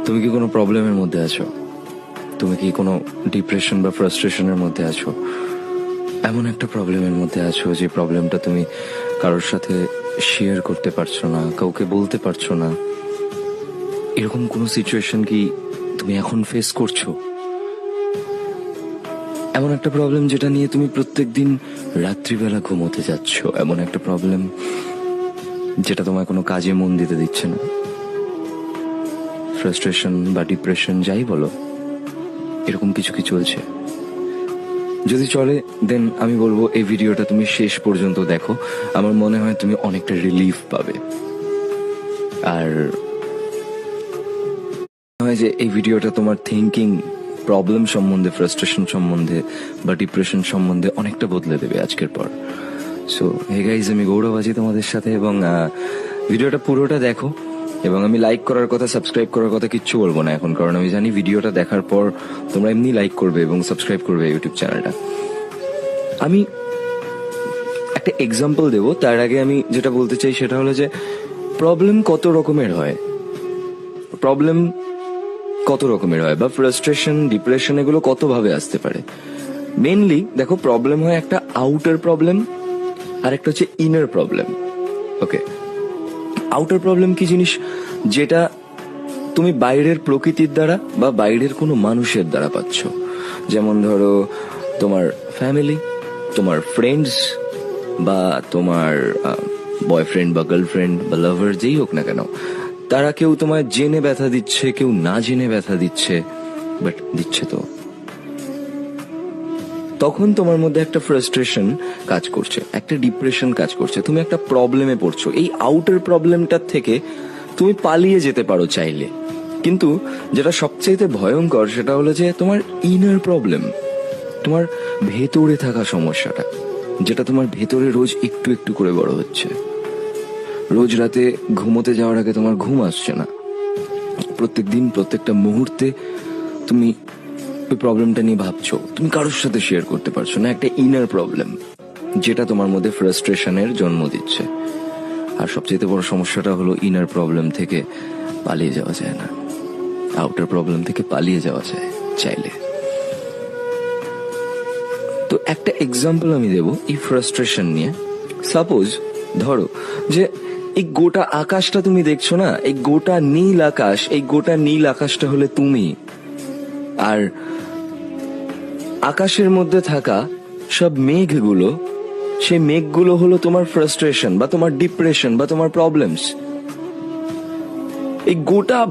তুমি কি কোনো প্রবলেমের মধ্যে আছো? তুমি কি কোনো ডিপ্রেশন বা ফ্রাস্ট্রেশনের মধ্যে আছো? এমন একটা প্রবলেমের মধ্যে আছো যে প্রবলেমটা তুমি কারোর সাথে শেয়ার করতে পারছো না, কাউকে বলতে পারছো না, এরকম কোনো সিচুয়েশন কি তুমি এখন ফেস করছো? এমন একটা প্রবলেম যেটা নিয়ে তুমি প্রত্যেকদিন রাত্রিবেলা ঘুমোতে যাচ্ছ, এমন একটা প্রবলেম যেটা তোমায় কোনো কাজে মন দিতে দিচ্ছে না। ফ্রাস্ট্রেশন বা ডিপ্রেশন যাই বলো, এরকম কিছু কি চলছে? যদি চলে দেন আমি বলবো এই ভিডিওটা তুমি শেষ পর্যন্ত দেখো। আমার মনে হয় তুমি অনেকটা রিলিফ পাবে। আর হয় যে এই ভিডিওটা তোমার থিঙ্কিং প্রবলেম সম্বন্ধে, ফ্রাস্ট্রেশন সম্বন্ধে বা ডিপ্রেশন সম্বন্ধে অনেকটা বদলে দেবে আজকের পর। সো হে গাইজ, আমি গৌরব আছি তোমাদের সাথে, এবং ভিডিওটা পুরোটা দেখো। এবং আমি লাইক করার কথা, সাবস্ক্রাইব করার কথা কিচ্ছু বলবো না এখন, কারণ আমি জানি ভিডিওটা দেখার পর তোমরা এমনি লাইক করবে এবং সাবস্ক্রাইব করবে ইউটিউব চ্যানেলটা। আমি একটা এক্সাম্পল দেবো, তার আগে আমি যেটা বলতে চাই সেটা হলো যে প্রবলেম কত রকমের হয়, প্রবলেম কত রকমের হয়, বা ফ্রাস্ট্রেশন, ডিপ্রেশন এগুলো কত ভাবে আসতে পারে। মেনলি দেখো, প্রবলেম হয় একটা আউটার প্রবলেম আর একটা হচ্ছে ইনার প্রবলেম। ওকে, আউটার প্রবলেম কি জিনিস? যেটা তুমি বাইরের প্রকৃতির দ্বারা বা বাইরের কোনো মানুষের দ্বারা পাচ্ছ। যেমন ধরো তোমার ফ্যামিলি, তোমার ফ্রেন্ডস, বা তোমার বয়ফ্রেন্ড বা গার্লফ্রেন্ড বা লাভার, যেই হোক না কেন, তারা কেউ তোমায় জেনে ব্যথা দিচ্ছে, কেউ না জেনে ব্যথা দিচ্ছে, বাট দিচ্ছে তো। তখন তোমার মধ্যে একটা ফ্রাস্ট্রেশন কাজ করছে, একটা ডিপ্রেশন কাজ করছে, তুমি একটা প্রবলেমে পড়ছো। এই আউটার প্রবলেমটার থেকে তুমি পালিয়ে যেতে পারো চাইলে, কিন্তু যেটা সবচেয়ে ভয়ঙ্কর সেটা হলো যে তোমার ইনার প্রবলেম, তোমার ভেতরে থাকা সমস্যাটা, যেটা তোমার ভেতরে রোজ একটু একটু করে বড় হচ্ছে। রোজ রাতে ঘুমোতে যাওয়ার আগে তোমার ঘুম আসছে না, প্রত্যেকদিন প্রত্যেকটা মুহূর্তে তুমি ওই প্রবলেমটা নিয়ে ভাবছো, তুমি কারোর সাথে শেয়ার করতে পারছো না। একটা ইনার প্রবলেম যেটা তোমার মধ্যে ফ্রাস্ট্রেশনের জন্ম দিচ্ছে। আর সবচেয়ে বড় সমস্যাটা হলো ইনার প্রবলেম থেকে পালিয়ে যাওয়া যায় না, আউটার প্রবলেম থেকে পালিয়ে যাওয়া যায় চাইলে। তো একটা এক্সাম্পল আমি দেব এই ফ্রাস্ট্রেশন নিয়ে। সাপোজ ধরো যে এই গোটা আকাশটা তুমি দেখছো না, এই গোটা নীল আকাশ, এই গোটা নীল আকাশটা হলে তুমি, আর আকাশের মধ্যে থাকা সব মেঘগুলো, সেই মেঘগুলো হলো তোমার ফ্রাস্ট্রেশন বা তোমার ডিপ্রেশন বা তোমার প্রবলেমস। এই গোটা